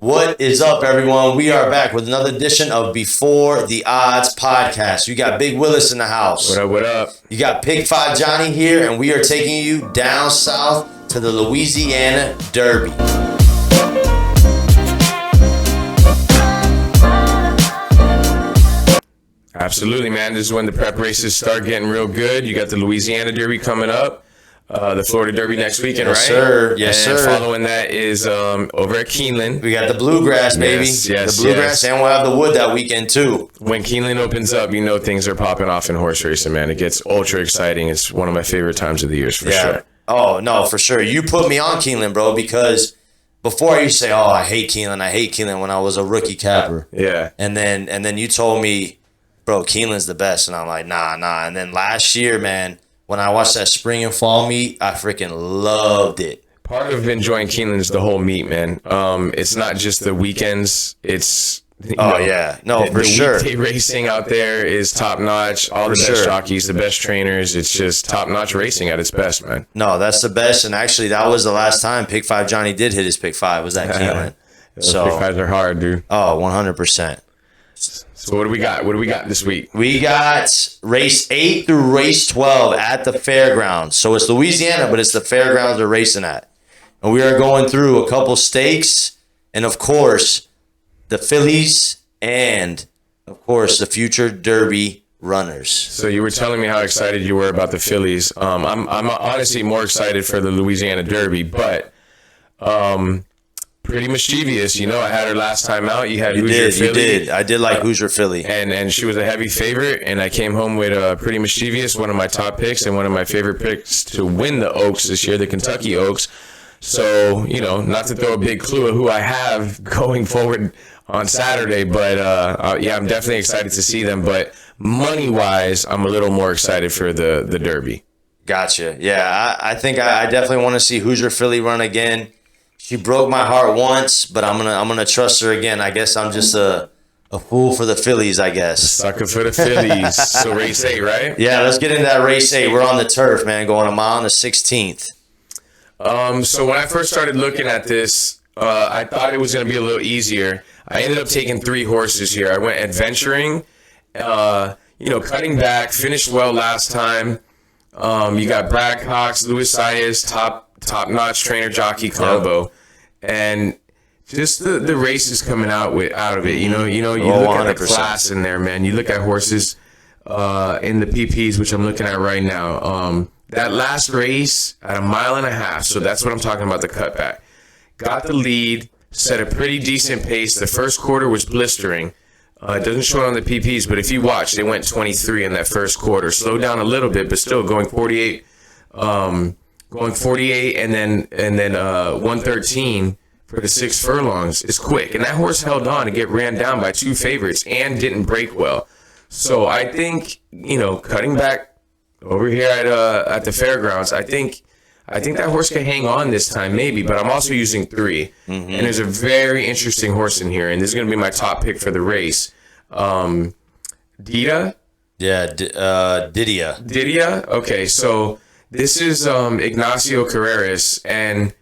What is up, everyone? We are back with another edition of Before the Odds podcast. You got Big Willis in the house. What up, what up? You got Pick 5 Johnny here, and we are taking you down south to the Louisiana Derby. Absolutely, man. This is when the prep races start getting real good. You got the Louisiana Derby coming up. The Florida Derby next weekend, Yes, right? sir. Yes, and sir. Following that is over at Keeneland. We got the Bluegrass, baby. Yes, the Bluegrass, and we'll have the Wood that weekend, too. When Keeneland opens up, you know things are popping off in horse racing, man. It gets ultra exciting. It's one of my favorite times of the year, for sure. Oh, no, for sure. You put me on Keeneland, bro, because before I used to say, oh, I hate Keeneland when I was a rookie capper. Yeah. And then you told me, bro, Keeneland's the best. And I'm like, nah. And then last year, man, when I watched that spring and fall meet, I freaking loved it. Part of enjoying Keeneland is the whole meet, man. It's not just the weekends. It's for sure. Weekday racing out there is top notch. All the best jockeys, the best trainers. It's just top notch racing at its best, man. No, that's the best. And actually, that was the last time Pick 5 Johnny did hit his Pick 5 was at Keeneland. So Pick 5s are hard, dude. Oh, 100%. So what do we got? What do we got this week? We got race 8 through race 12 at the fairgrounds. So it's Louisiana, but it's the fairgrounds they're racing at. And we are going through a couple stakes and, of course, the fillies and, of course, the future Derby runners. So you were telling me how excited you were about the fillies. I'm honestly more excited for the Louisiana Derby, but pretty mischievous. You know, I had her last time out. You had Hoosier Philly. You did. I did like Hoosier Philly. And she was a heavy favorite, and I came home with Pretty Mischievous, one of my top picks and one of my favorite picks to win the Oaks this year, the Kentucky Oaks. So, you know, not to throw a big clue of who I have going forward on Saturday, but I'm definitely excited to see them. But money-wise, I'm a little more excited for the Derby. Gotcha. Yeah, I think I definitely want to see Hoosier Philly run again. She broke my heart once, but I'm gonna trust her again. I guess I'm just a fool for the fillies, I guess. Sucker for the fillies. So race 8, right? Yeah, let's get into that race 8. We're on the turf, man, going a mile on the 16th. So when I first started looking at this, I thought it was gonna be a little easier. I ended up taking 3 horses here. I went adventuring, cutting back, finished well last time. You got Brad Cox, LOUISIANA's top-notch trainer-jockey combo, and just the races coming out of it. You look 100%. at the class in there, man. You look at horses in the PPs, which I'm looking at right now. That last race at a mile and a half, so that's what I'm talking about, the cutback. Got the lead, set a pretty decent pace. The first quarter was blistering. It doesn't show it on the PPs, but if you watch, they went 23 in that first quarter. Slowed down a little bit, but still going 48. Going 48 and then 113 for the 6 furlongs is quick. And that horse held on to get ran down by 2 favorites and didn't break well. So I think, cutting back over here at the fairgrounds, I think that horse can hang on this time, maybe, but I'm also using 3. Mm-hmm. And there's a very interesting horse in here, and this is going to be my top pick for the race. Dita? Yeah, Didia. Didia? Okay, so this is Ignacio Carreras, and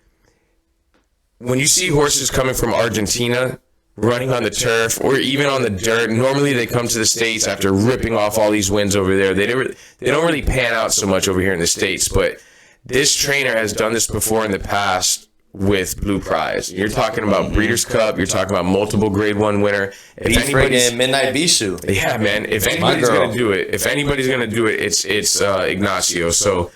when you see horses coming from Argentina running on the turf or even on the dirt, normally they come to the States after ripping off all these wins over there. They don't really pan out so much over here in the States, but this trainer has done this before in the past with Blue Prize. You're talking about Breeders' Cup. You're talking about multiple Grade 1 winner. Beat friggin' Midnight Bisou. Yeah, man. If anybody's going to do it, it's Ignacio. So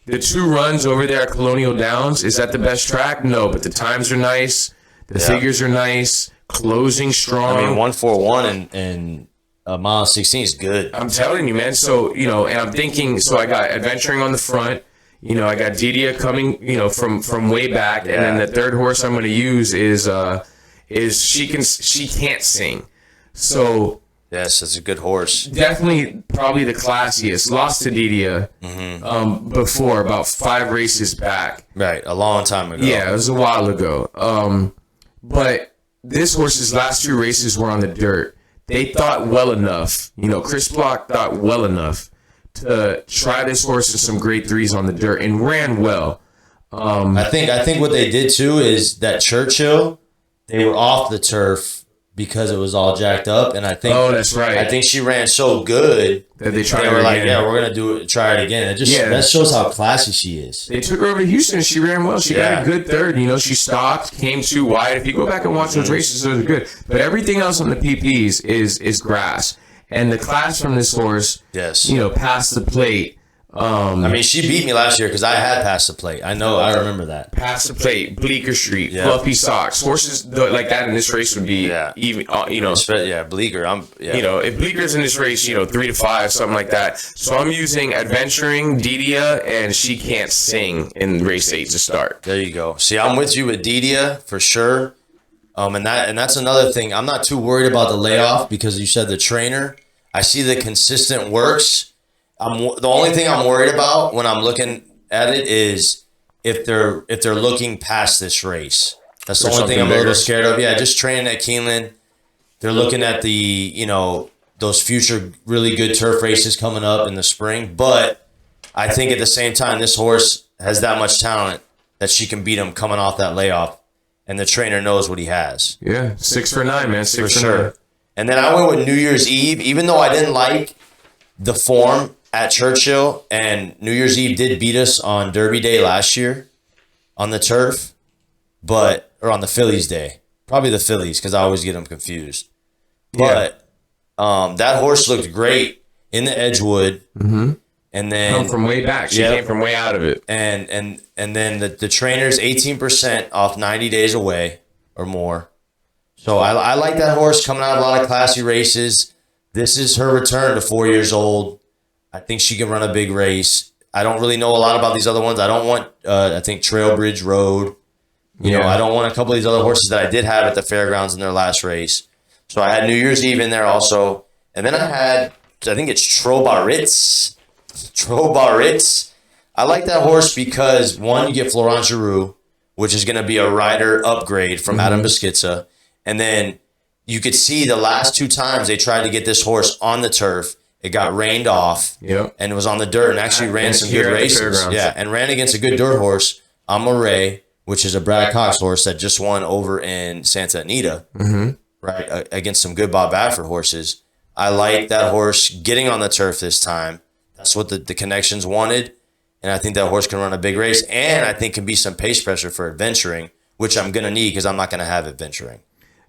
the 2 runs over there at Colonial Downs, is that the best track? No, but the times are nice. The figures are nice. Closing strong. I mean, 141 and a mile 16 is good. I'm telling you, man. So, and I'm thinking, so I got Adventuring on the front. I got Didia coming, from way back. Yeah. And then the third horse I'm going to use is she can't sing. So yes, that's a good horse. Definitely probably the classiest. Lost to Didia before, about 5 races back. Right, a long time ago. Yeah, it was a while ago. But this horse's last 2 races were on the dirt. They thought well enough. Chris Block thought well enough to try this horse in some grade 3s on the dirt and ran well. I think what they did too is that Churchill they were off the turf because it was all jacked up, and I think that's right. I think she ran so good that they were like, yeah, we're gonna try it again. That shows how classy she is. They took her over to Houston. She ran well. She got a good third. She stopped, came too wide. If you go back and watch those races, those are good. But everything else on the PPs is grass. And the class from this horse, past the plate. She beat me last year because I had Past the Plate. I remember that. Past the Plate, Bleecker Street, Fluffy Socks. Horses like that in this race would be even, Bleecker. If Bleecker's in this race, 3 to 5, something like that. So I'm using Adventuring, Didia, and She Can't Sing in race 8 to start. There you go. See, I'm with you with Didia for sure. And that's another thing. I'm not too worried about the layoff because you said the trainer. I see the consistent works. The only thing I'm worried about when I'm looking at it is if they're looking past this race. That's the only thing I'm a little scared of. Yeah, just training at Keeneland. They're looking at the, those future really good turf races coming up in the spring. But I think at the same time, this horse has that much talent that she can beat him coming off that layoff. And the trainer knows what he has. Yeah, 6 for 9, man. 6 for 9. And then I went with New Year's Eve, even though I didn't like the form at Churchill, and New Year's Eve did beat us on Derby Day last year on the turf, or on the Phillies Day. Probably the Phillies, because I always get them confused. But that horse looked great in the Edgewood. Mm-hmm. And then come from way back. She came from way out of it. And then the trainer's 18% off 90 days away or more. So I like that horse coming out of a lot of classy races. This is her return to 4 years old. I think she can run a big race. I don't really know a lot about these other ones. I don't want, I think, Trailbridge Road. I don't want a couple of these other horses that I did have at the fairgrounds in their last race. So I had New Year's Eve in there also. And then I think it's Trobaritz. I like that horse because, one, you get Florent Giroux, which is going to be a rider upgrade from Adam Beschizza. And then you could see the last 2 times they tried to get this horse on the turf, it got rained off, and it was on the dirt, and actually ran some good races. Yeah, and ran against a good dirt horse, Amore, which is a Brad Cox horse that just won over in Santa Anita, right, against some good Bob Baffert horses. I like that horse getting on the turf this time. That's what the connections wanted, and I think that horse can run a big race, and I think can be some pace pressure for Adventuring, which I'm going to need because I'm not going to have Adventuring.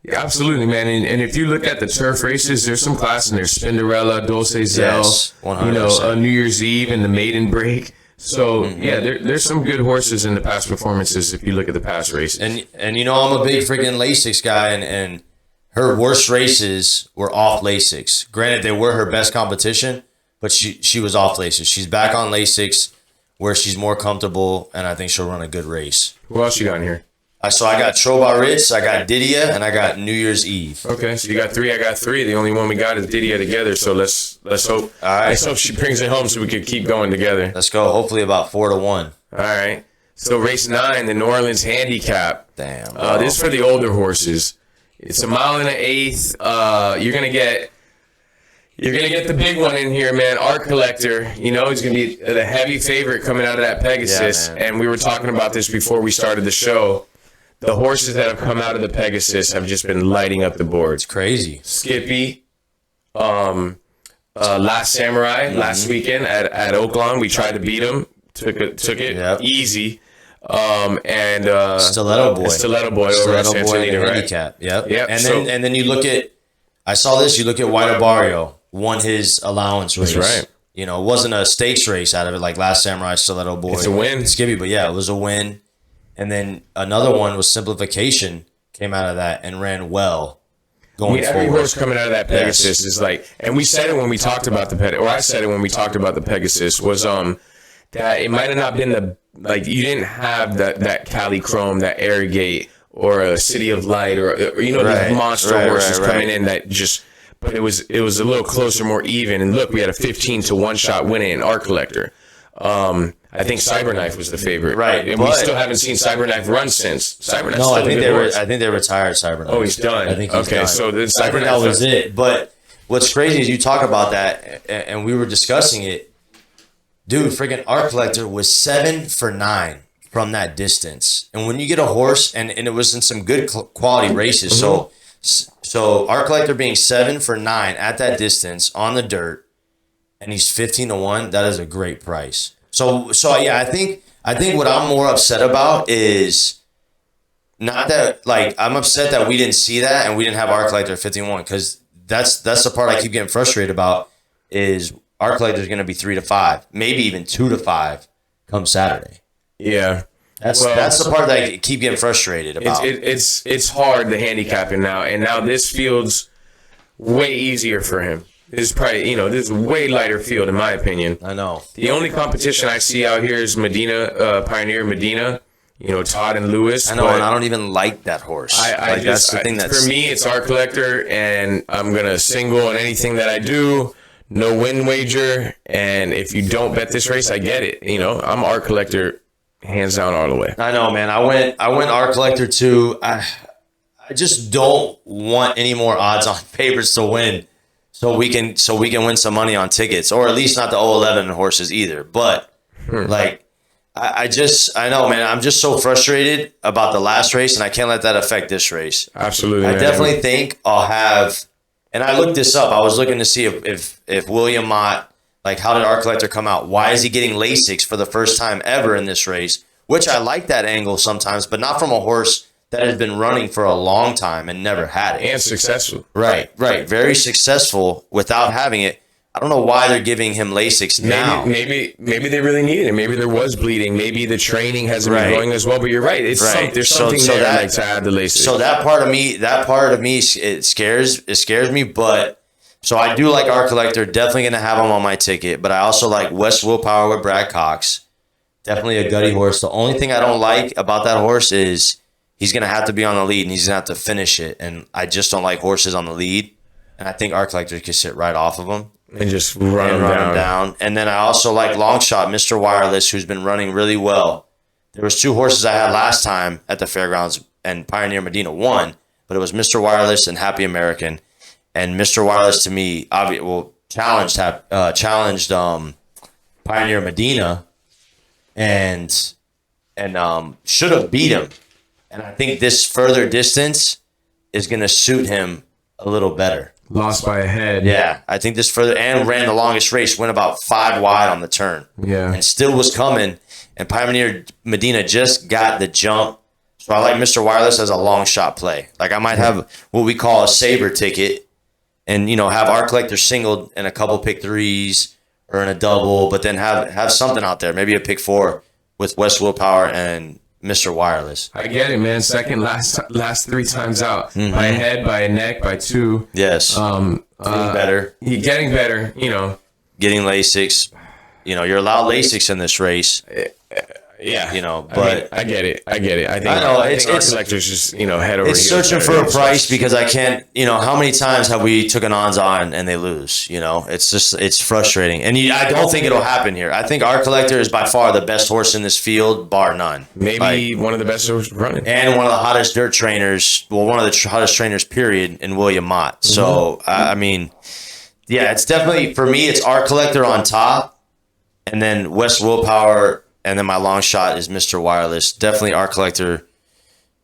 Yeah, absolutely, man. And if you look at the turf races, there's some class in there. Spinderella, Dulce Zell, 100%. New Year's Eve and the Maiden Break. So, there's some good horses in the past performances if you look at the past races. And I'm a big freaking Lasix guy, and her worst races were off Lasix. Granted, they were her best competition, but she was off Lasix. She's back on Lasix where she's more comfortable, and I think she'll run a good race. Who else you got in here? So I got Trobaritz, I got Didia, and I got New Year's Eve. Okay, so you got 3, I got 3. The only one we got is Didia together. So let's hope. All right. Let's hope she brings it home so we can keep going together. Let's go. Hopefully about 4-1. All right. So race 9, the New Orleans Handicap. Damn. This is for the older horses. It's a 1.125. You're gonna get the big one in here, man. Art Collector. He's gonna be the heavy favorite coming out of that Pegasus. Yeah, and we were talking about this before we started the show. The horses that have come out of the Pegasus have just been lighting up the board. It's crazy. Skippy, Last Samurai last weekend at Oaklawn. We tried to beat him. Took it easy. And Stiletto Boy over at Santa Anita, right? Handicap. Yep. And then you look at, I saw this. You look at White Barrio won his allowance race. That's right. It wasn't a stakes race out of it like Last Samurai, Stiletto Boy. It's a win. Skippy, but it was a win. And then another one was Simplification, came out of that and ran well going every forward. horse coming out of that Pegasus is like, and we said it when we talked about the Pegasus, or I said it when we talked about the Pegasus, was that it might have not been you didn't have that Cali Chrome, that Arrogate, or a City of Light, or these monster horses coming in that just, but it was a little closer, more even. And look, we had a 15 to 1-shot winning in Art Collector. I think Cyberknife was the favorite, right? And we still haven't seen Cyberknife run since. Cyberknife. No, I think they retired Cyberknife. Oh, he's done. I think he's done. So then I think that was it. But what's crazy is you talk about that, and we were discussing it. Dude, freaking Art Collector was 7 for 9 from that distance. And when you get a horse, and it was in some good quality races, so Art Collector being 7 for 9 at that distance on the dirt, and he's 15-1, that is a great price. So yeah, I think what I'm more upset about is not that, like, I'm upset that we didn't see that and we didn't have Art Collector at 15-1, because that's the part I keep getting frustrated about, is Art Collector is going to be 3-5, maybe even 2-5 come Saturday. Yeah. That's the part that I keep getting frustrated about. It's hard, the handicapping now, and now this field's way easier for him. This is probably, this is a way lighter field in my opinion. I know. The only competition I see out here is Pioneer Medina. Todd and Lewis. I know, and I don't even like that horse. That's the thing. For me, it's Art Collector, and I'm gonna single on anything that I do. No win wager, and if you don't bet this race, I get it. I'm Art Collector, hands down, all the way. I know, man. I went Art Collector too. I just don't want any more odds on favorites to win, so we can win some money on tickets, or at least not the 011 horses either. But I know, man. I'm just so frustrated about the last race, and I can't let that affect this race. Absolutely, I definitely think I'll have. And I looked this up. I was looking to see if William Mott, like, how did Art Collector come out? Why is he getting Lasix for the first time ever in this race? Which I like that angle sometimes, but not from a horse that has been running for a long time and never had it. And successful. Right. Very successful without having it. I don't know why they're giving him Lasix now. Maybe they really needed it. Maybe there was bleeding. Maybe the training hasn't been going as well. But you're right. There's something there to add the Lasix. So that part of me, it scares me. But so I do like Art Collector. Definitely gonna have him on my ticket. But I also like West Willpower with Brad Cox. Definitely a gutty horse. The only thing I don't like about that horse is he's gonna have to be on the lead and he's gonna have to finish it. And I just don't like horses on the lead. And I think Art Collector could sit right off of him. And just run him down. And then I also like Longshot, Mr. Wireless, who's been running really well. There was 2 horses I had last time at the fairgrounds, and Pioneer Medina won, but it was Mr. Wireless and Happy American. And Mr. Wireless, to me, challenged Pioneer Medina, and should have beat him. And I think this further distance is going to suit him a little better. Lost by a head. Yeah, I think this further, and ran the longest race, went about 5 wide on the turn. Yeah. And still was coming, and Pioneer Medina just got the jump. So I like Mr. Wireless as a long shot play. Like, I might have what we call a saber ticket and, have Art Collector singled in a couple pick 3s or in a double, but then have something out there, maybe a pick 4 with West Willpower and Mr. Wireless. I get it, man. Second last 3 times out. Mm-hmm. By a head, by a neck, by 2. Yes. Getting better. Getting better, Getting Lasix. You're allowed Lasix in this race. Yeah. But I get it. I think Art Collector's just, head over heels. It's searching for a price because I can't, how many times have we took an odds on and they lose? It's frustrating. And I don't think it'll happen here. I think Art Collector is by far the best horse in this field, bar none. Maybe one of the best horses running. And one of the hottest dirt trainers, one of the hottest trainers, period, in William Mott. Mm-hmm. So, it's definitely, for me, it's Art Collector on top, and then West Willpower. And then my long shot is Mr. Wireless. Definitely Art Collector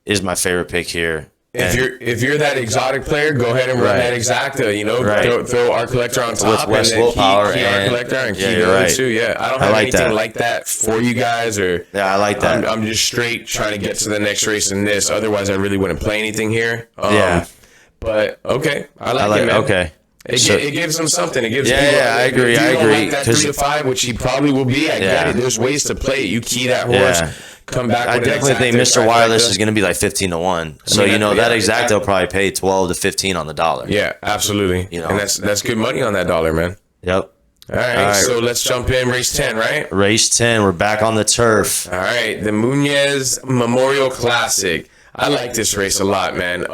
is my favorite pick here. If you're that exotic player, go ahead and run that exacta. Throw Art Collector on top with West Willpower and Art Collector and keep the other 2. Yeah, I don't have anything like that for you guys. I like that. I'm just straight trying to get to the next race in this. Otherwise, I really wouldn't play anything here. But okay, I like it, man. Okay. It gives him something. It gives people, I agree. Like that 3-5, which he probably will be. I get it. There's ways to play it. You key that horse, come back. I definitely think Mr. Wireless is going to be like 15-1. So that exacta will probably pay 12 to 15 on the dollar. Yeah, absolutely. And that's good money on that dollar, man. Yep. All right. So let's jump in race 10, right? Race 10. We're back on the turf. All right, the Muñez Memorial Classic. I like this race a lot, man.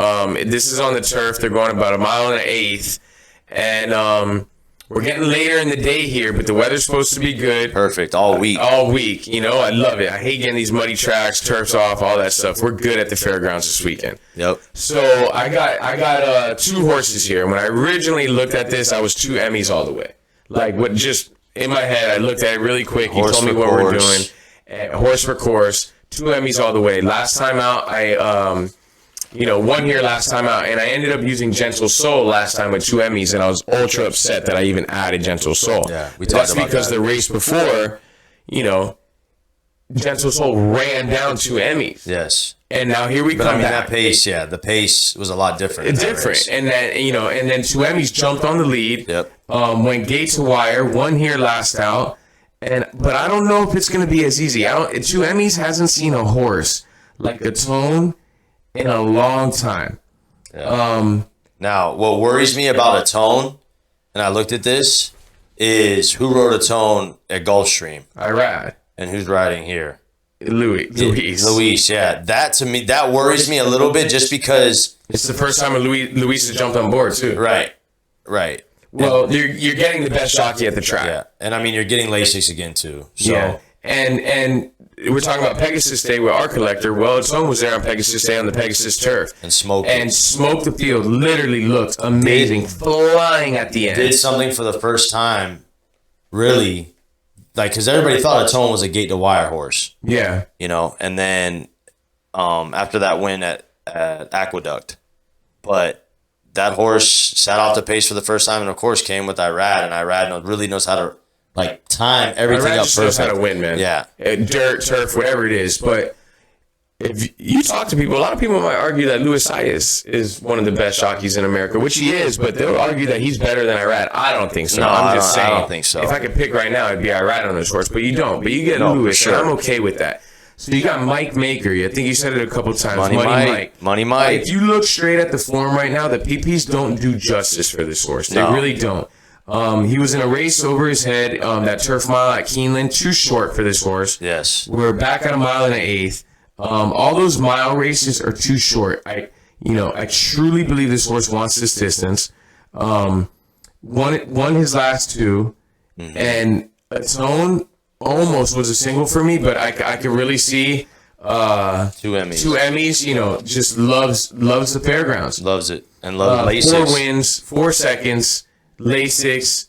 This is on the turf. They're going about 1 1/8 miles. And we're getting later in the day here, but the weather's supposed to be good. Perfect. All week. I love it. I hate getting these muddy tracks, turfs off, all that stuff. We're good at the fairgrounds this weekend. Yep. So I got 2 horses here. When I originally looked at this, I was 2 Emmys all the way. Like, what just in my head, I looked at it really quick. You told me what we're doing. Horse for course. 2 Emmys all the way. Last time out, I won here last time out, and I ended up using Gentle Soul last time with 2 Emmys, and I was ultra upset that I even added Gentle Soul. Yeah, we talked about because that. the race before, Gentle Soul ran down 2 Emmys. Yes. And now here we But come I mean, back. that pace, the pace was a lot different. It's different. And then 2 Emmys jumped on the lead. Yep. Went gate to wire, won here last out. But I don't know if it's going to be as easy. 2 Emmys hasn't seen a horse like a Tone in a long time. Yeah. Now, what worries me about a Tone, and I looked at this, is who rode a Tone at Gulfstream I ride. and who's riding here. Luis. Yeah. That to me, that worries me a little bit, just because It's the first time Luis has jumped on board too. right. Well, you're getting the best jockey at the track. Yeah, and I mean, you're getting Lasix again too. So Yeah. And we're talking about Pegasus Day with our collector. Well, Tone was there on Pegasus Day on the Pegasus turf. and Smoke And smoked the field. Literally looked amazing. Flying at the end. did something for the first time, really, like, because everybody thought a Tone was a gate to wire horse, Yeah. and then after that win at Aqueduct, but that horse sat off the pace for the first time, and of course came with Irad, and Irad really knows how to time everything Irad up just knows perfect. how to win, man. Yeah. Dirt, turf, whatever it is. But if you talk to people, a lot of people might argue that LOUISIANA is one of the best jockeys in America, which he is, but they'll argue that he's better than Irad. I don't think so. No, I'm just saying. I don't think so. If I could pick right now, it'd be Irad on this horse, but you don't. But you get Lewis, sure. and I'm okay with that. So you got Mike Maker. I think you said it a couple times. Money Mike. If you look straight at the form right now, the PPs don't do justice for this horse. They No. really don't. He was in a race over his head, that turf mile at Keeneland, too short for this horse. Yes. We're back at a mile and an eighth. All those mile races are too short. I truly believe this horse wants this distance. Won his last 2, and a Tone almost was a single for me, but I can really see 2 Emmys. 2 Emmys. Just loves the fairgrounds. Loves it and loves Lasix. 4 wins, 4 seconds. Lasix.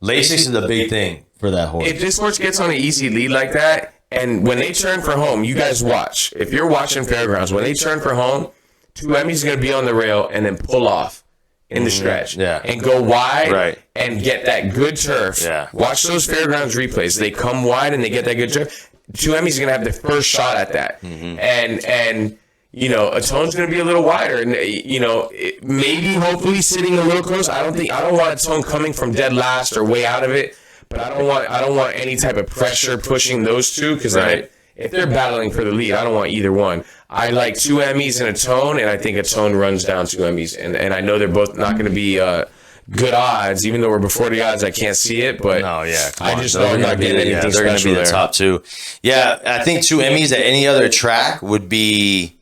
Lasix is a big thing for that horse. If this horse gets on an easy lead like that, and when they turn for home, you guys watch. If you're watching fairgrounds, when they turn for home, 2 Emmys going to be on the rail and then pull off in the stretch. Yeah. And go wide Right. and get that good turf. Yeah. Watch those fairgrounds replays. They come wide and they get that good turf. 2 Emmys going to have the first shot at that. And a Tone's going to be a little wider, and maybe hopefully sitting a little close. I don't want a Tone coming from dead last or way out of it, but I don't want any type of pressure pushing those two, because Right. if they're battling for the lead, I don't want either one. I like 2 Emmys and a Tone, and I think a Tone runs down 2 Emmys, and I know they're both not going to be good odds, even though we're before the odds. I can't see it, but No, yeah. Come I on. just know I'm not getting anything they're going to special be the there. top 2. Yeah, I think 2 Emmys at any other track would be,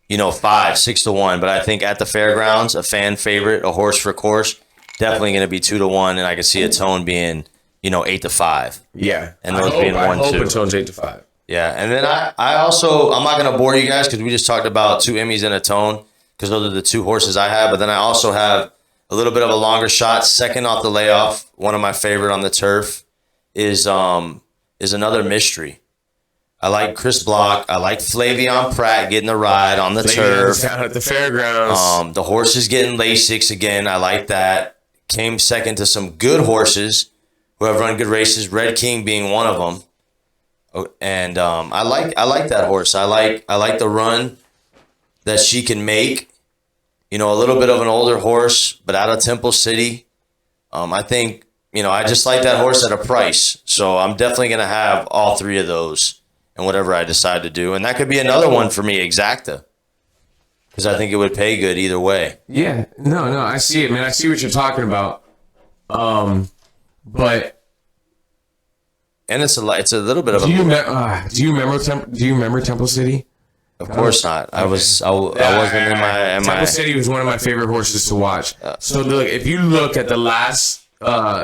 5, 6 to 1. But I think at the fairgrounds, a fan favorite, a horse for course, definitely going to be 2 to 1. And I can see a Tone being, 8 to 5. Yeah, And those being I 1, hope 2. a Tone's 8 to 5. Yeah, and then I also, I'm not going to bore you guys because we just talked about 2 Emmys and a Tone, because those are the 2 horses I have. But then I also have a little bit of a longer shot, second off the layoff. One of my favorite on the turf is another mystery. I like Chris Block. I like Flavion Pratt getting the ride on the turf. Down at the fairgrounds. The horse is getting Lasix again. I like that. Came second to some good horses who have run good races. Red King being one of them. And I like that horse. I like the run that she can make. A little bit of an older horse, but out of Temple City. I think I just like that horse at a price. So I'm definitely gonna have all 3 of those and whatever I decide to do. And that could be another one for me, Exacta. Because I think it would pay good either way. Yeah, no, I see it, man. I see what you're talking about. But And it's a little bit of do you a. remember Temple City? Of course not. I wasn't in my. Temple City was one of my favorite horses to watch. So look, if you look at the last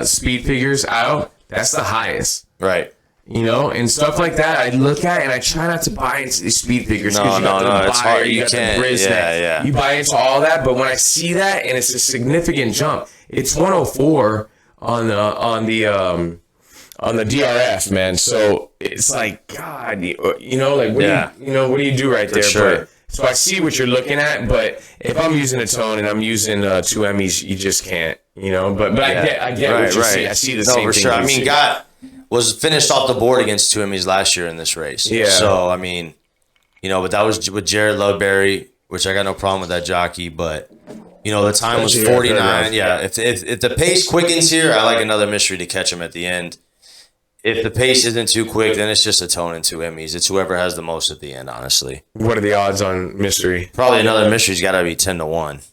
speed figures out, that's the highest. Right. And stuff like that, I look at and I try not to buy into these speed figures. No, you got the it's Buyer, hard. You got the can't. Brisnet. Yeah. You buy into all that, but when I see that and it's a significant jump, it's 104 on on the DRF, man. So it's like, God, you know, like, what do you do right there? Sure. But, so I see what you're looking at, but if I'm using a tone and I'm using 2 Emmys, you just can't, you know. But I get what you see. I see the same thing. Sure. I mean, Gott was finished off the board against 2 Emmys last year in this race. Yeah. So I mean, you know, but that was with Jared Loveberry, which I got no problem with that jockey, but. You know, the time was 49. Yeah, if the pace quickens here, I like another mystery to catch him at the end. If the pace isn't too quick, then it's just a tone and 2 Emmys. It's whoever has the most at the end, honestly. What are the odds on mystery? Probably another mystery's got to be 10-1.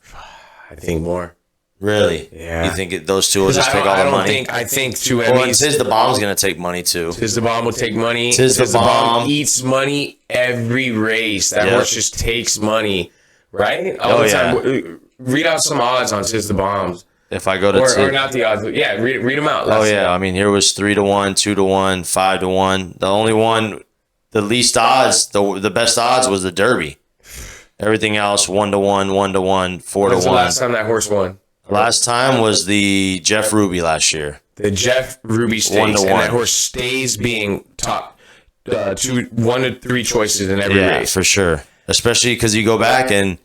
I think more. Really? Yeah. You think those two will just take all the money? I think 2 Emmys. Well, Tiz the Bomb's going to take money, too. Tiz the Bomb will take money. Tiz the Bomb eats money every race. That horse just takes money, right? All the time. Read out some odds on Tiz the Bombs. If I go to or not the odds, but yeah, read them out. I mean, here was 3-1, 2-1, 5-1. The only one, the least odds, the best odds was the Derby. Everything else 1-1, 1-1, 4-1. When's the last time that horse won? Last time was the Jeff Ruby last year. The Jeff Ruby Stakes, and that horse stays being top 1 to 3 choices in every race. For sure. Especially because you go back and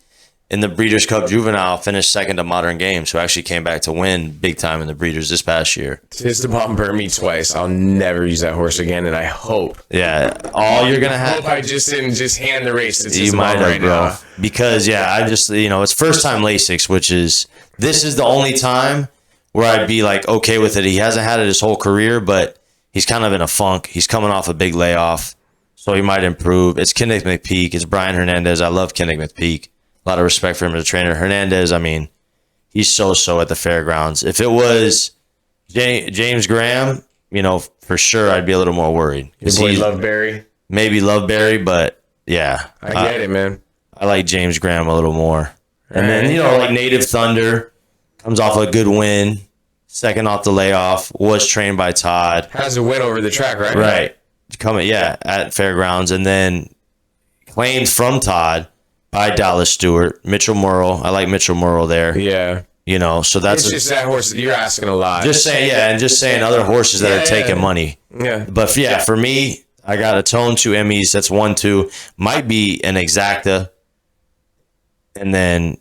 in the Breeders' Cup Juvenile, finished second to Modern Games, who actually came back to win big time in the Breeders this past year. Tiz the Bomb burned me twice. I'll never use that horse again, and I hope. Yeah, all you're gonna have. I hope I just didn't hand the race to Tiz the Bomb right now. Because I just it's first time Lasix, which is this is the only time where I'd be like okay with it. He hasn't had it his whole career, but he's kind of in a funk. He's coming off a big layoff, so he might improve. It's Kenneth McPeak. It's Brian Hernandez. I love Kenneth McPeak. A lot of respect for him as a trainer. Hernandez, I mean, he's so at the fairgrounds. If it was James Graham, for sure I'd be a little more worried. Your boy Loveberry? Maybe Loveberry, but yeah. I get it, man. I like James Graham a little more. And then, like Native Thunder comes off a good win, second off the layoff, was trained by Todd. Has a win over the track, right? Right. At fairgrounds. And then claimed from Todd by Dallas Stewart, Mitchell Murrell. I like Mitchell Murrell there. Yeah. So that's just that horse. You're asking a lot. Just saying, and just saying other horses that are taking money. Yeah. But for me, I got a tone 2 Emmys. That's 1-2. Might be an exacta, and then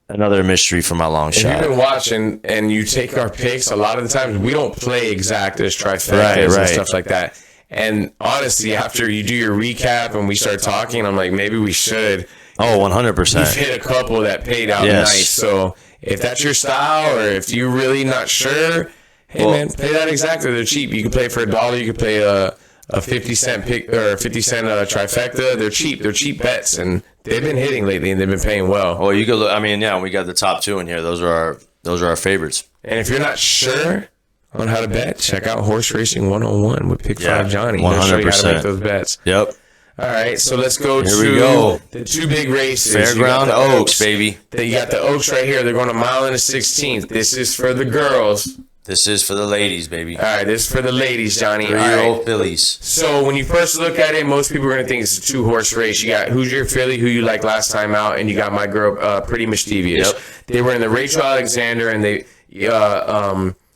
another mystery for my long shot. If you've been watching and you take our picks, a lot of the times we don't play exactas, trifectas, and stuff like that. And honestly, after you do your recap and we start talking, I'm like, maybe we should. Oh, 100%. You've hit a couple that paid out nice. So if that's your style, or if you're really not sure, man, play that exacta. They're cheap. You can play for $1. You can play a 50-cent pick or 50-cent trifecta. They're cheap. They're cheap bets, and they've been hitting lately, and they've been paying well. Well, you could look. I mean, we got the top 2 in here. Those are our favorites. And if you're not sure on how to bet, check out Horse Racing 101 with Pick 5 Johnny. 100%. He'll show you how to make those bets. Yep. All right, so let's go the 2 big races. Fairground Oaks, baby. You got the Oaks right here. They're going a mile and a 16th. This is for the girls. This is for the ladies, baby. All right, this is for the ladies, Johnny. 3-year-old fillies. So when you first look at it, most people are going to think it's a 2-horse race. You got Who's Your Filly, who you liked last time out, and you got my girl, Pretty Mischievous. Yep. They were in the Rachel Alexander, and they,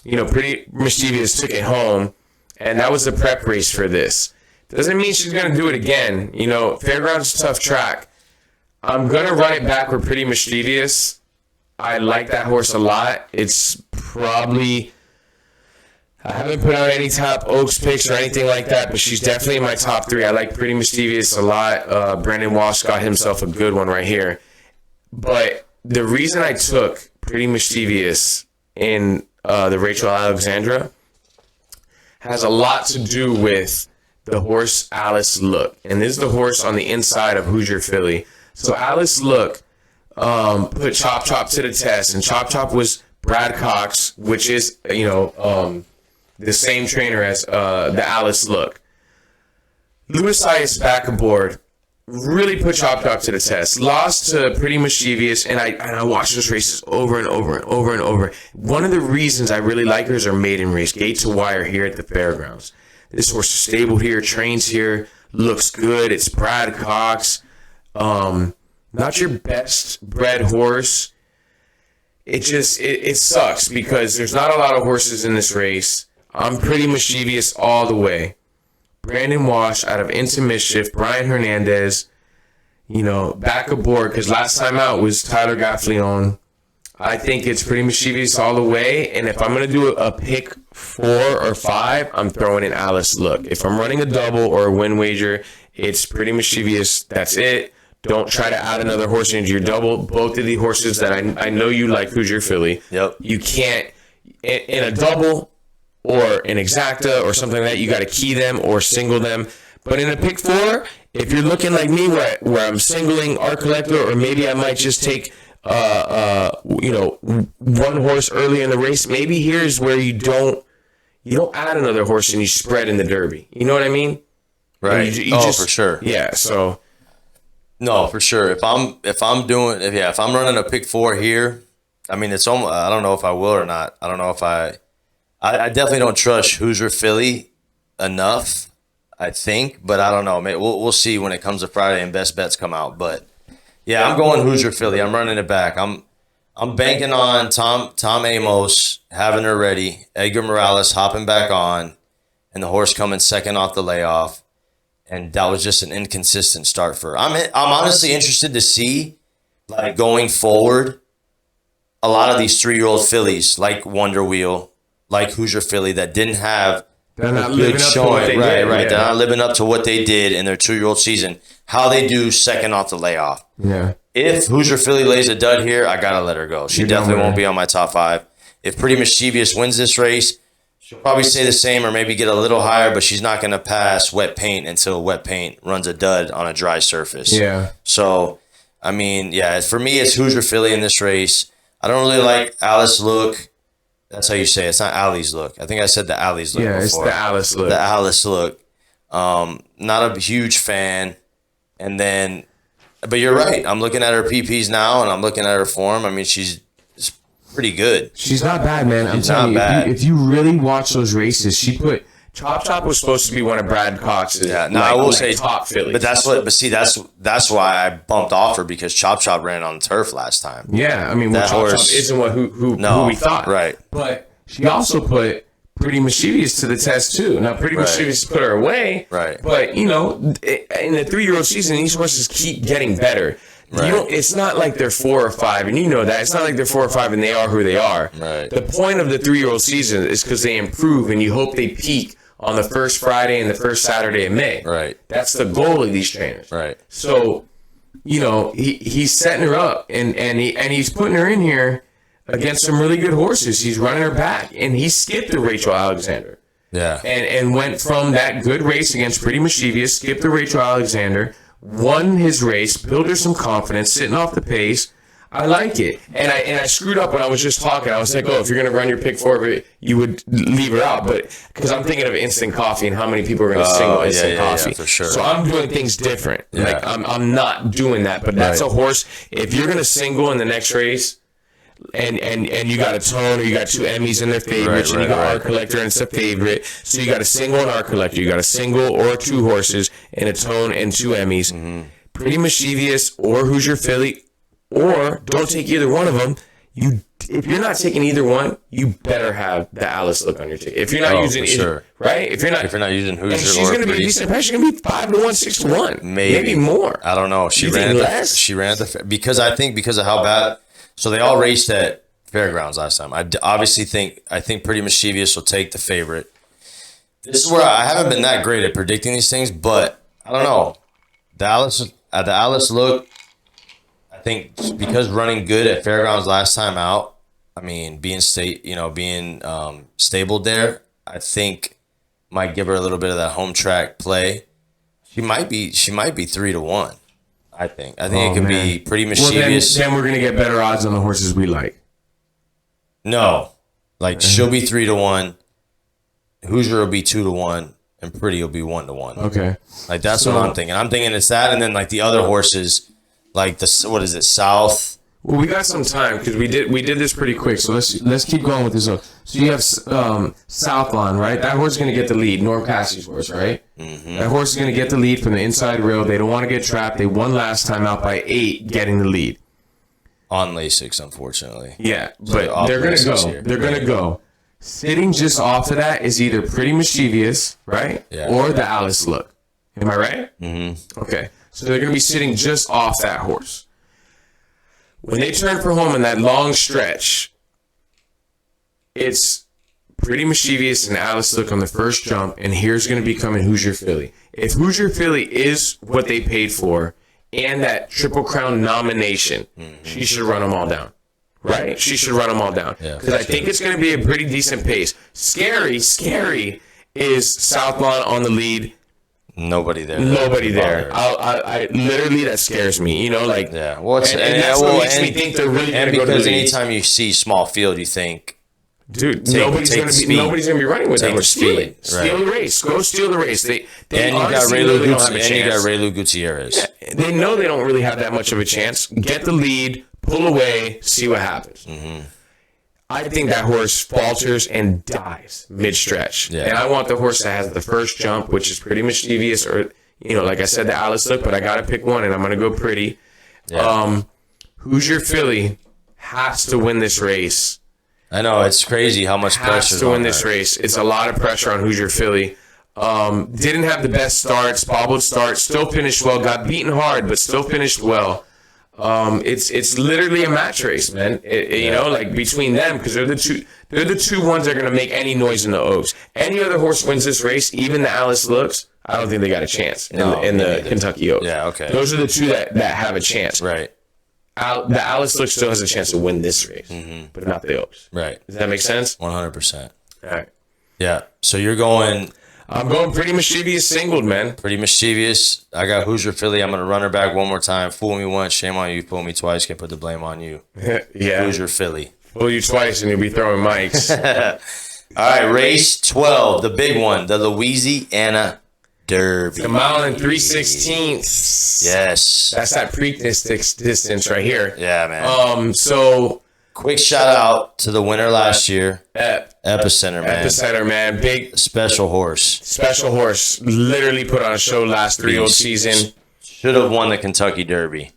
Pretty Mischievous took it home, and that was the prep race for this. Doesn't mean she's going to do it again. Fairgrounds is a tough track. I'm going to run it back with Pretty Mischievous. I like that horse a lot. It's probably... I haven't put out any top Oaks picks or anything like that, but she's definitely in my top 3. I like Pretty Mischievous a lot. Brandon Walsh got himself a good one right here. But the reason I took Pretty Mischievous in the Rachel Alexandra has a lot to do with the horse Alice Look. And this is the horse on the inside of Who's Your Filly. So Alice Look put Chop Chop to the test, and Chop Chop was Brad Cox, which is, the same trainer as the Alice Look. Louis is back aboard. Really put Chop Chop to the test. Lost to Pretty Mischievous, and I watched those races over and over and over and over. One of the reasons I really like her is her maiden race, gate to wire here at the fairgrounds. This horse is stable here, trains here, looks good. It's Brad Cox. Not your best bred horse. It sucks because there's not a lot of horses in this race. I'm Pretty Mischievous all the way. Brandon Walsh out of Into Mischief. Brian Hernandez, back aboard, because last time out was Tyler Gaffleon. I think it's Pretty Mischievous all the way. And if I'm going to do a pick 4 or 5, I'm throwing in Alice Look. If I'm running a double or a win wager, it's Pretty Mischievous. That's it. Don't try to add another horse into your double. Both of the horses that I know you like, Who's Your Filly. Yep. You can't, in a double or an exacta or something like that, you got to key them or single them. But in a pick 4, if you're looking like me where I'm singling our collector, or maybe I might just take one horse early in the race, maybe here's where you don't add another horse and you spread in the Derby. You know what I mean? Right. For sure. Yeah. So. No, for sure. If I'm running a pick 4 here, I mean, it's almost, I don't know if I will or not. I don't know if I definitely don't trust Who's Your Filly enough, I think, but I don't know. Maybe we'll see when it comes to Friday and best bets come out. But yeah, I'm going Who's Your Filly. I'm running it back. I'm banking on Tom Amos having her ready, Edgar Morales hopping back on, and the horse coming second off the layoff. And that was just an inconsistent start for her. I'm honestly interested to see, like, going forward, a lot of these 3-year-old fillies, like Wonder Wheel, like Who's Your Filly, that didn't have They're not a living good up to showing. what they did. Right. Yeah. They're not living up to what they did in their 2-year-old season. How they do second off the layoff. Yeah. If Who's Your Filly lays a dud here, I got to let her go. She definitely won't be on my top 5. If Pretty Mischievous wins this race, she'll probably stay the same or maybe get a little higher, but she's not going to pass Wet Paint until Wet Paint runs a dud on a dry surface. Yeah. So, I mean, yeah, for me, it's Who's Your Filly in this race. I don't really like Alice Look. That's how you say it. It's not Ali's Look. I think I said the Ali's Look before. It's the Alice Look. The Alice Look. Not a huge fan. And then, but you're right. I'm looking at her PPs now, and I'm looking at her form. I mean, she's pretty good. She's not bad, man. I'm She's telling not you, bad. if you really watch those races, she put Chop Chop was supposed to be one of Brad Cox's. Yeah, no, I will say top fillies. But that's why I bumped off her, because Chop Chop ran on turf last time. Yeah, I mean, That Chop Chop horse- isn't who we thought. Right. But she also put Pretty Mischievous to the test too. Now, Pretty Mischievous put her away. Right. But in the 3-year-old season, these horses keep getting better. Right. It's not like they're 4 or 5, and you know that. It's not like they're 4 or 5 and they are who they are. Right. The point of the 3-year-old season is because they improve, and you hope they peak on the first Friday and the first Saturday of May. Right. That's the goal of these trainers. Right. So, he's setting her up, and he's putting her in here against some really good horses. He's running her back, and he skipped the Rachel Alexander. Yeah. And went from that good race against Pretty Mischievous, skipped the Rachel Alexander, won his race, built her some confidence, sitting off the pace. I like it. And I screwed up when I was just talking. I was like, if you're going to run your pick 4, you would leave her out. But because I'm thinking of Instant Coffee and how many people are going to single Instant Coffee. Yeah, for sure. So I'm doing things different. Yeah. Like I'm not doing that. But that's a horse. If you're going to single in the next race, and you got a Tone, or you got 2 Emmys in their favorites, and you got Art Collector and it's a favorite. So you got a single and Art Collector. You got a single or 2 horses and a Tone and 2 Emmys. Mm-hmm. Pretty Mischievous or Who's Your Filly, or don't take either one of them. If you're not taking either one, you better have the Alice Look on your ticket. If you're not using either, right? If you're not using Who's Your, she's going to be a decent price. She's going to be 5 to 1, 6 to 1, maybe more. I don't know. She ran at the because of how bad. So they all raced at Fairgrounds last time. I think Pretty Mischievous will take the favorite. This is where I haven't been that great at predicting these things, but I don't know. The Alice Look, I think because running good at Fairgrounds last time out, I mean being stabled there, I think might give her a little bit of that home track play. She might be 3 to 1. I think it could be Pretty Mischievous. Well, then we're gonna get better odds on the horses we like. No, like she'll be 3 to 1. Hoosier will be 2 to 1, and Pretty will be 1 to 1. Okay, like that's what I'm thinking. I'm thinking it's that, and then like the other horses, like South. Well, we got some time because we did this pretty quick. So let's keep going with this one. So you have Southland, right? That horse is going to get the lead. Norm Cassie's horse, right? Mm-hmm. That horse is going to get the lead from the inside rail. They don't want to get trapped. They won last time out by 8, getting the lead. On Lasix, unfortunately. Yeah, but they're going to go. They're going to go. Sitting just off of that is either Pretty Mischievous, right? Yeah. Or the Alice Look. Am I right? Mm-hmm. Okay. So they're going to be sitting just off that horse. When they turn for home in that long stretch, it's Pretty Mischievous and Alice Look on the first jump, and here's going to be coming Hoosier Philly. If Hoosier Philly is what they paid for and that Triple Crown nomination, she should run them all down. Right? She should run them all down. Because I think it's going to be a pretty decent pace. Scary is South Lawn on the lead. Nobody there. I literally, that scares me. You know, like, yeah. Well, and that's what makes me think they're really going to go to the lead. Because anytime you see small field, you think, dude, nobody's going to be running with them. Steal it. Steal the race. Go steal the race. And you got Ray Lou Gutierrez. Yeah, they know they don't really have that much of a chance. Get the lead, pull away, see what happens. Mm-hmm. I think that horse falters and dies mid-stretch. Yeah. And I want the horse that has the first jump, which is Pretty Mischievous, or, you know, like I said, the Alice Look, but I got to pick one, and I'm going to go Pretty. Yeah. Hoosier Philly has to win this race. I know, it's crazy how much pressure has to win this race. It's a lot of pressure on Hoosier Philly. Didn't have the best starts, bobbled start, still finished well, got beaten hard, but still finished well. It's literally a match race, man. You know, like between them, because they're the two ones that are gonna make any noise in the Oaks. Any other horse wins this race, even the Alice Looks, I don't think they got a chance in the Kentucky Oaks. Yeah, okay. Those are the two that have a chance. Right. The Alice Looks still has a chance to win this race, but not the Oaks. Right. Does that make sense? 100%. All right. Yeah. So you're going. I'm going Pretty Mischievous singled, man. Pretty Mischievous. I got Hoosier Philly. I'm going to run her back one more time. Fool me once, shame on you. Fool me twice, can't put the blame on you. Yeah. Hoosier Philly. Fool you twice and you'll be throwing mics. All right, race 12, the big one, the Louisiana Derby. The mile and 3/16. Yes. That's that Preakness distance right here. Yeah, man. So quick shout out to the winner last year. Epicenter, man. Epicenter, man. Big special horse. Special horse. Literally put on a show last 3-year-old season. Should have won the Kentucky Derby.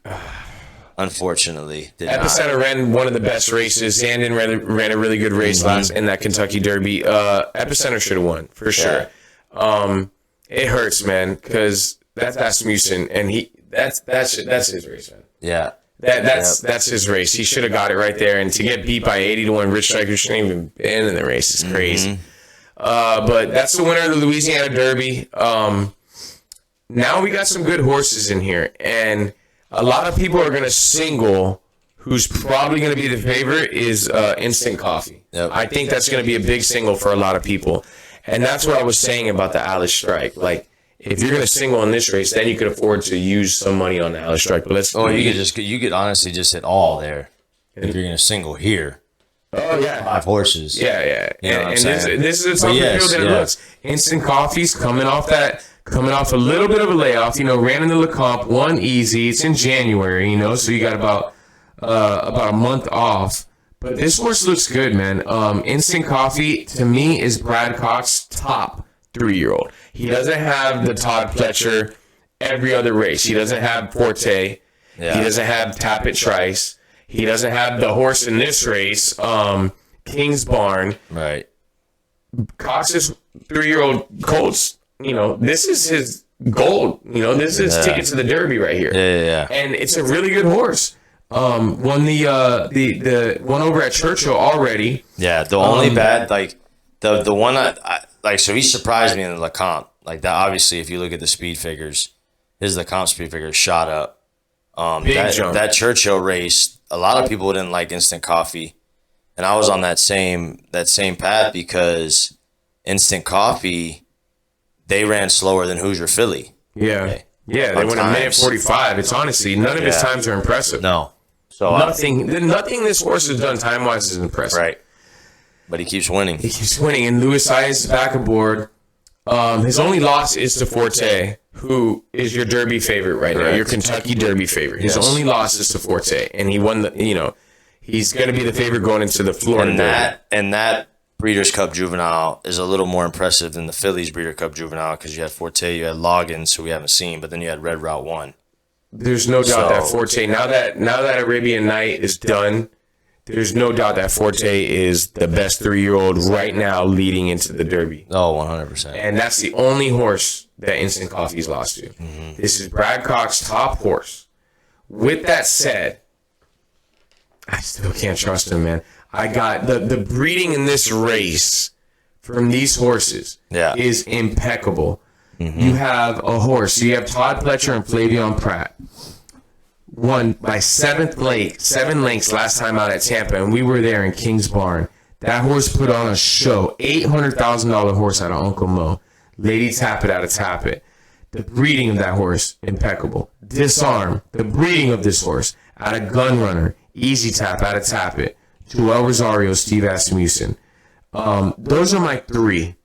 Unfortunately, Epicenter ran one of the best races. Zandon ran a really good race last in that Kentucky Derby. Epicenter should have won for sure. Yeah. It hurts, man, because that's Asmussen, and that's his race, man. Yeah. That's his race. He should have got it right there. And to get beat by 80-1, Rich Striker shouldn't even been in the race. It's crazy. But that's the winner of the Louisiana Derby. Now we got some good horses in here, and a lot of people are going to single. Who's probably going to be the favorite is Instant Coffee. Yep. I think that's going to be a big single for a lot of people, and that's what I was saying about the Alice Strike. Like, if you're going to single in this race, then you could afford to use some money on the Alice Strike. But you could honestly just hit all there if you're going to single here. Oh yeah, 5 horses. Yeah. You know and this is a tougher field than it looks. Instant Coffee's coming off a little bit of a layoff. You know, ran in the LeComp, won easy. It's in January. You know, so you got about a month off. But this horse looks good, man. Instant Coffee to me is Brad Cox's top 3-year-old. He doesn't have the Todd Pletcher every other race. He doesn't have Forte. Yeah. He doesn't have Tappet Trice. He doesn't have the horse in this race, King's Barn. Right. Cox's 3-year-old Colts, you know, this is his gold. You know, this is his ticket to the Derby right here. Yeah. And it's a really good horse. Won the one over at Churchill already. Yeah, the only bad, like, the one I so he surprised me in the LeComp. Like, that, obviously, if you look at the speed figures, his LeComp speed figures shot up. That Churchill race, a lot of people didn't like Instant Coffee, and I was on that same path because Instant Coffee, they ran slower than Hoosier Philly. Yeah, okay. Yeah, they went a minute 45. It's honestly none of his times are impressive. No, so nothing this horse has done time wise is impressive. Right, but he keeps winning. And Louis is back aboard. His only loss is to Forte, who is your Derby favorite right now, your Kentucky Derby favorite. His only loss is to Forte, and he won he's going to be the favorite going into the Florida Derby. And that Breeders' Cup Juvenile is a little more impressive than the Phillies Breeders' Cup Juvenile because you had Forte, you had Loggins, who we haven't seen, but then you had Red Route 1. There's no doubt that Forte, now that Arabian Night is done, there's no doubt that Forte is the best 3-year-old right now leading into the Derby. Oh, 100%. And that's the only horse that Instant Coffee's lost to. This is Brad Cox's top horse. With that said, I still can't trust him, man. I got the breeding in this race from these horses is impeccable. You have a horse. So you have Todd Pletcher and Flavion Pratt. Won by 7 lengths last time out at Tampa, and we were there in King's Barn. That horse put on a show. $800,000 horse out of Uncle Mo. Lady Tappet out of Tappet. The breeding of that horse, impeccable. Disarm, the breeding of this horse, out of Gunrunner. Easy Tap out of Tappet. Joel Rosario, Steve Asmussen. Those are my 3.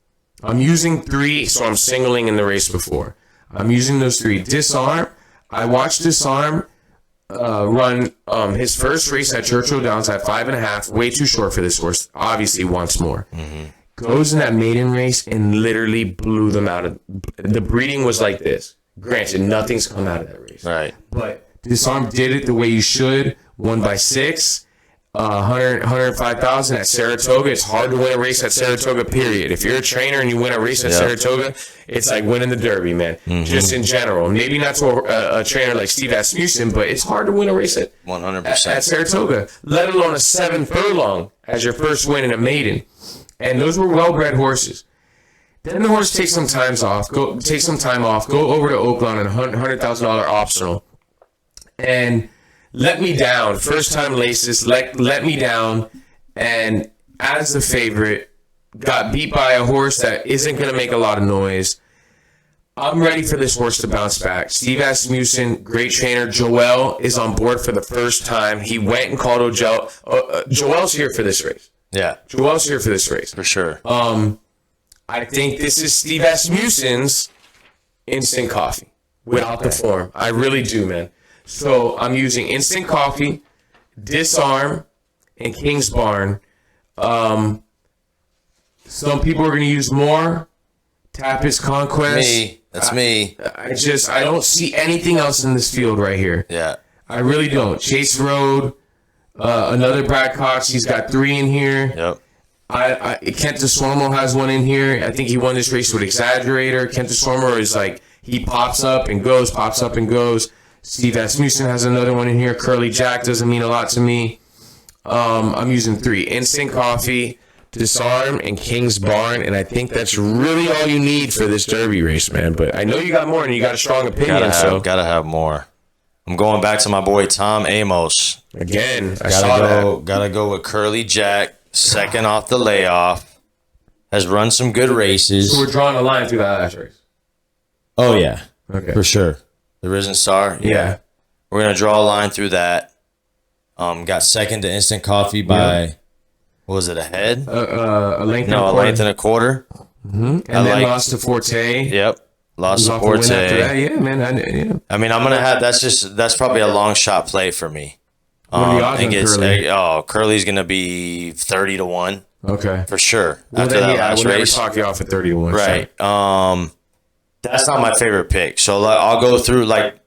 I'm using 3, so I'm singling in the race before. I'm using those 3. Disarm, I watched Disarm run his first race at Churchill Downs at 5.5, way too short for this horse. Obviously wants more. Goes in that maiden race and literally blew them out of. The breeding was like this. Granted, nothing's come out of that race. Right. But Disarm did it the way you should. Won by 6. 105,000 at Saratoga. It's hard to win a race at Saratoga, period. If you're a trainer and you win a race at Saratoga, it's like winning the Derby, man. Just in general. Maybe not to a trainer like Steve Asmussen, but it's hard to win a race at 100%. At Saratoga, let alone a 7 furlong as your first win in a maiden. And those were well-bred horses. Then the horse takes some time off. Go over to Oakland and $100,000 optional, and let me down. First time laces, let me down, and as the favorite, got beat by a horse that isn't going to make a lot of noise. I'm ready for this horse to bounce back. Steve Asmussen, great trainer. Joel is on board for the first time. He went and called Joel. Joel's here for this race. Yeah. Joel's here for this race. For sure. I think this is Steve Asmussen's Instant Coffee without the form. I really do, man. So I'm using Instant Coffee, Disarm, and King's Barn. Some people are going to use more. Tappet's Conquest. Me. That's me. I don't see anything else in this field right here. Yeah. I really don't. Chase Road, another Brad Cox. He's got 3 in here. Yep. Kent DeSormo has one in here. I think he won this race with Exaggerator. Kent DeSormo is like, he pops up and goes, pops up and goes. Steve Asmussen has another one in here. Curly Jack doesn't mean a lot to me. I'm using 3. Instant Coffee, Disarm, and King's Barn, and I think that's really all you need for this Derby race, man. But I know you got more, and you got a strong opinion. Gotta have more. I'm going back to my boy Tom Amos. Again, Gotta go with Curly Jack, second off the layoff. Has run some good races. So we're drawing a line through that last race. Oh yeah, okay, for sure. The Risen Star. Yeah. We're gonna draw a line through that. Got second to Instant Coffee by what was it, a head? A length. No, a length and a quarter. And then lost to Forte. Yep. Lost to Forte. Yeah, man. I mean, I'm gonna have that's probably a long shot play for me. What are the odds on Curly? Curly's gonna be 30-1. Okay. For sure. Well, after that last we'll race. never talk you off at 30-1. Right. So. That's not my favorite pick. So I'll go through, like,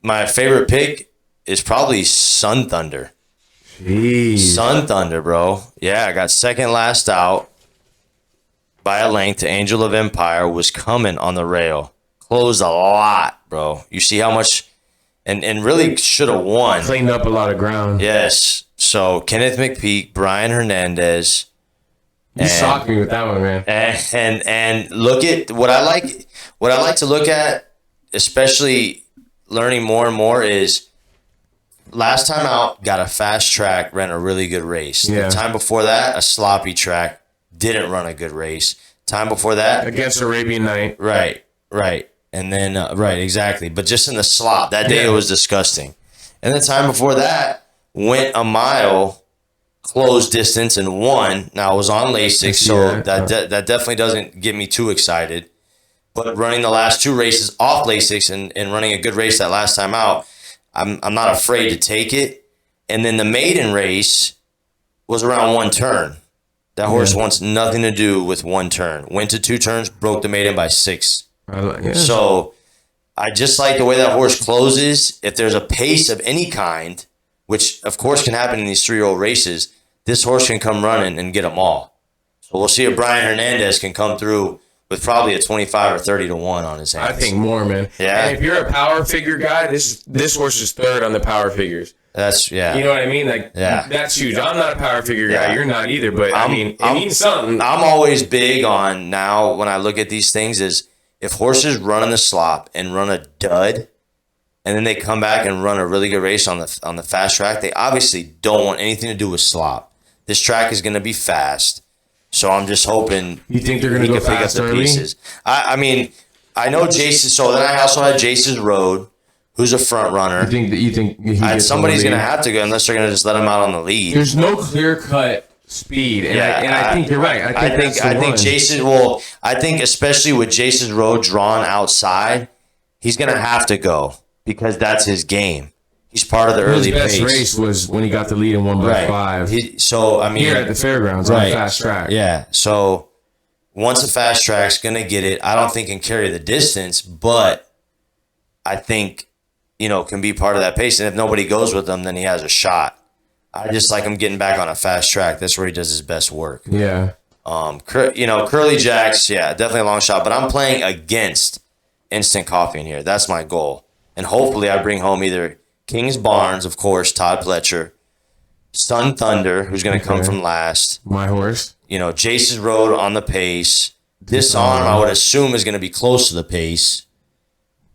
my favorite pick is probably Sun Thunder. Jeez. Sun Thunder, bro. Yeah, I got second last out by a length to Angel of Empire. Was coming on the rail. Closed a lot, bro. You see how much, and really should have won. Cleaned up a lot of ground. Yes. So Kenneth McPeak, Brian Hernandez. You shocked me with that one, man. And look at what I like. What I like to look at, especially learning more and more, is last time out got a fast track, ran a really good race. Yeah. The time before that, a sloppy track, didn't run a good race. Time before that, against Arabian Night. Right. And then right, exactly. But just in the slop that day, it was disgusting. And the time before that, went a mile. Closed distance and won. Now it was on Lasix, so that definitely doesn't get me too excited. But running the last 2 races off Lasix and running a good race that last time out, I'm not afraid to take it. And then the maiden race was around 1 turn. That horse wants nothing to do with 1 turn. Went to 2 turns, broke the maiden by 6. So I just like the way that horse closes. If there's a pace of any kind, which of course can happen in these 3-year-old races, this horse can come running and get them all. So we'll see if Brian Hernandez can come through with probably a 25 or 30 to 1 on his hands. I think more, man. Yeah. And if you're a power figure guy, this horse is third on the power figures. That's, yeah. You know what I mean? Like, Yeah. that's huge. I'm not a power figure guy. Yeah. You're not either. But, it means something. I'm always big on now when I look at these things is if horses run in the slop and run a dud, and then they come back and run a really good race on the fast track, they obviously don't want anything to do with slop. This track is going to be fast. So I'm just hoping You think they're going to go fast early? I mean, I know Jason. So then I also had Jason's Road, who's a front runner. You think he gets Somebody's on the going to lead? have to go unless they're going to just let him out on the lead. There's no clear cut speed, and I think you're right. I think Jason will. I think especially with Jason's Road drawn outside, he's going to have to go because that's his game. He's part of the early his best pace. race was when he got the lead and won by 5. So I mean, Here at the fairgrounds on the fast track. Yeah. So once a fast track's gonna get it, I don't think can carry the distance, but I think can be part of that pace. And if nobody goes with him, then he has a shot. I just like him getting back on a fast track. That's where he does his best work. Yeah. Curly Jacks, yeah, definitely a long shot. But I'm playing against Instant Coffee in here. That's my goal, and hopefully I bring home either Kings Barnes, of course, Todd Pletcher, Sun Thunder, who's going to come from last. My horse. Jason's Road on the pace. Disarm, I would assume, is going to be close to the pace.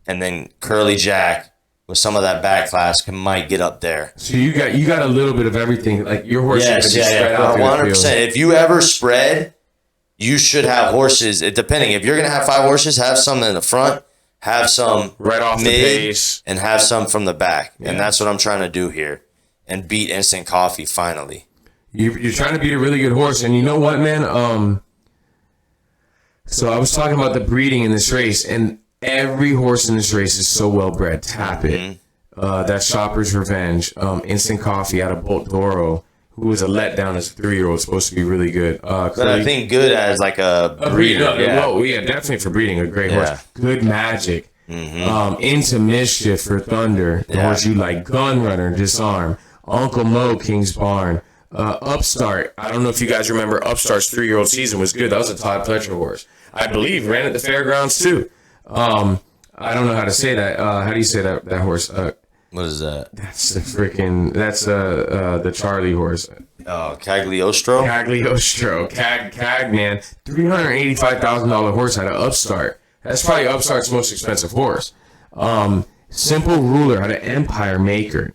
And then Curly Jack, with some of that back class, might get up there. So you got a little bit of everything. Like your horse should be spread out. 100%. If you ever spread, you should have horses. Depending. If you're going to have 5 horses, have some in the front. Have some right off mid, the pace, and have some from the back. Yeah. And that's what I'm trying to do here. And beat Instant Coffee finally. You're trying to beat a really good horse. And you know what, man? So I was talking about the breeding in this race, and every horse in this race is so well bred. Tap It. That Shopper's Revenge. Instant Coffee out of Bolt Doro, who was a letdown as a 3-year-old, supposed to be really good. But I think good as like a breeder. Definitely for breeding, a great horse. Good Magic. Into Mischief for Thunder, the horse you like. Gun Runner, Disarm. Uncle Mo, King's Barn. Upstart. I don't know if you guys remember Upstart's 3-year-old season was good. That was a Todd Pletcher horse. I believe ran at the fairgrounds too. I don't know how to say that. How do you say that horse? What is that? That's the Charlie horse. Oh, Cagliostro? Cagliostro. Cag, man. $385,000 horse out of Upstart. That's probably Upstart's most expensive horse. Simple Ruler out of Empire Maker,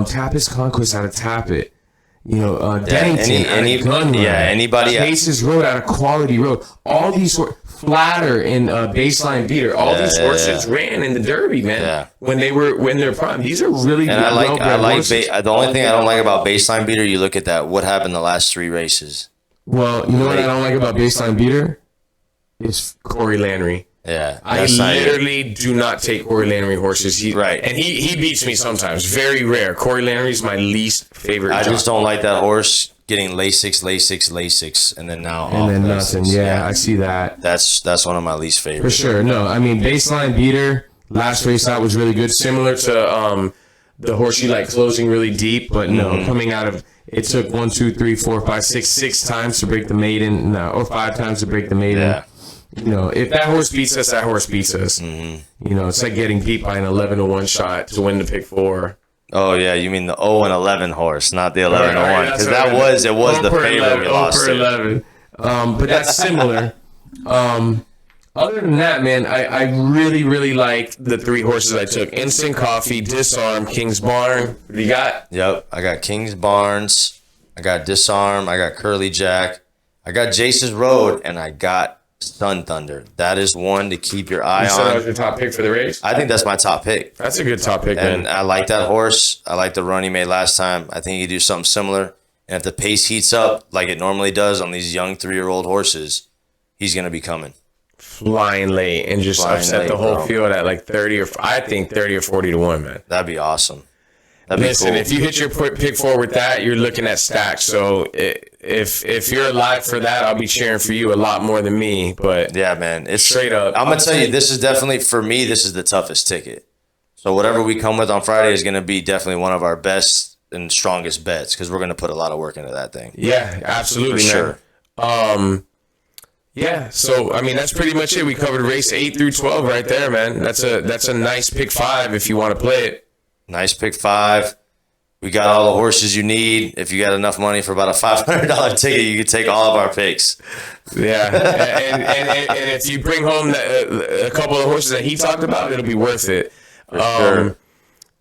Tap His Conquest out of Tap It. Dennington out of Gun Runner. Anybody. Chase's Road out of Quality Road. All these Flatter in Baseline Beater. All these horses ran in the Derby, man. Yeah. When they're prime. These are really good. The only thing I don't like about Baseline Beater, you look at that. What happened the last 3 races? Well, you know what I don't like about Baseline Beater? Is Corey Landry. Yeah. I literally do not take Corey Landry horses. Right. And he beats me sometimes. Very rare. Corey Landry's my least favorite. I just don't like that horse getting Lasix, and then now and then nothing. Yeah, I see that. That's one of my least favorites. For sure. No, I mean, Baseline Beater, last race out was really good. Similar to the horse you like closing really deep, but no, coming out of it took 1, 2, 3, 4, 5, 6 times to break the maiden, or 5 times to break the maiden. Yeah. If that horse beats us, that horse beats us. It's like getting beat by an 11-1 shot to win the pick 4. Oh yeah, you mean the 0-11 horse, not the 11-1, because that was the favorite we lost to. 11. But that's similar. Other than that, man, I really, really like the 3 horses I took. Instant Coffee, Disarm, King's Barn. What do you got? Yep, I got King's Barnes, I got Disarm, I got Curly Jack, I got Jason's Road, and I got Sun Thunder. That is one to keep your eye You on. said that was your top pick for the race? I think that's my top pick. That's a good top pick, And man. I like that horse. I like the run he made last time. I think he could do something similar. And if the pace heats up like it normally does on these young 3-year-old horses, he's going to be coming. Flying late and just upset the whole field at like 30 or 40 to 1, man. That'd be awesome. That'd be Listen, cool. if you hit your pick 4 with that, you're looking at stacks. So if you're alive for that, I'll be cheering for you a lot more than me. But yeah, man, it's straight up. I'm gonna tell you, this is definitely for me. This is the toughest ticket. So whatever we come with on Friday is going to be definitely one of our best and strongest bets because we're going to put a lot of work into that thing. Yeah, absolutely, For man. sure. Yeah, so I mean that's pretty much it. We covered race 8 through 12 right there, man. That's a nice pick 5 if you want to play it. Nice pick 5. We got all the horses you need. If you got enough money for about a $500 ticket, you can take all of our picks. Yeah, and if you bring home a couple of horses that he talked about, it'll be worth it. Sure.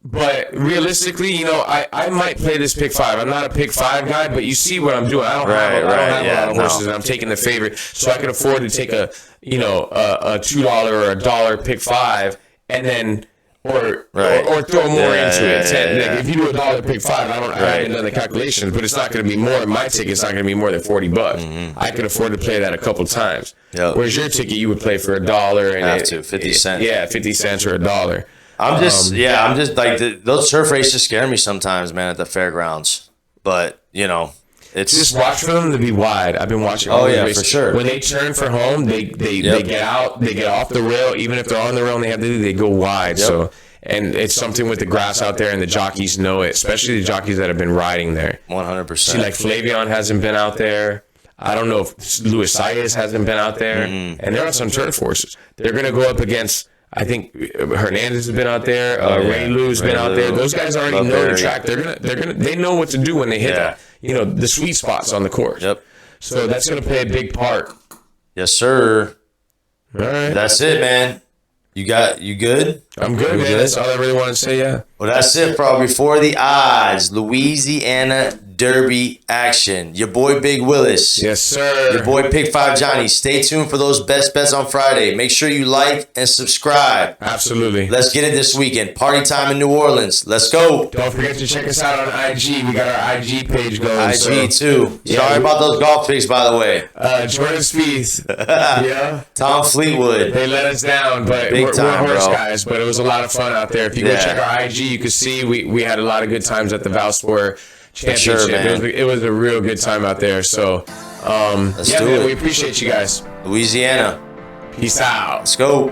But realistically, you know, I might play this pick 5. I'm not a pick 5 guy, but you see what I'm doing. I don't have a lot of horses, and I'm taking the favorite, so I can afford to take a $2 or $1 pick 5, and then or throw more into it. Like, if you do $1 pick 5, I haven't done the calculations, but it's not going to be more. My ticket's not going to be more than $40. Mm-hmm. I could afford to play that a couple times. Yep. Whereas your ticket, you would play for $1 and Have to 50 cents. Yeah, 50 cents or $1. I'm just like those turf races scare me sometimes, man, at the fairgrounds. But it's just watch for them to be wide. I've been watching. Oh yeah, for sure. When they turn for home, they get out, they get off the rail. Even if they're on the rail and they have to do, they go wide. Yep. So, and it's something with the grass out there, and the jockeys know it, especially the jockeys that have been riding there. 100%. See, like Flavion hasn't been out there. I don't know if LOUISIANA hasn't been out there, and there are some turf horses. They're gonna go up against. I think Hernandez has been out there. Ray Lou's been out there. Those guys already know the track. They know what to do when they hit that. The sweet spots on the course. Yep. So that's gonna play a big part. Yes, sir. All right. That's it, man. You good? I'm good, man. That's all I really want to say. Yeah. Well, that's it for Before the Odds Louisiana Derby action. Your boy Big Willis. Yes, sir. Your boy Pick 5 Johnny. Stay tuned for those best bets on Friday. Make sure you like and subscribe. Absolutely. Let's get it this weekend. Party time in New Orleans. Let's go. Don't forget to check us out on IG. We got our IG page going. IG too. Sorry about those golf picks, by the way. Jordan Spieth. Yeah. Tom Fleetwood. They let us down, but we're horse guys. But it was a lot of fun out there. If you go check our IG, you can see we had a lot of good times at the Valspar Championship. Sure, man. It was a real good time out there. So, Let's do it. We appreciate you guys. Louisiana. Peace out. Let's go.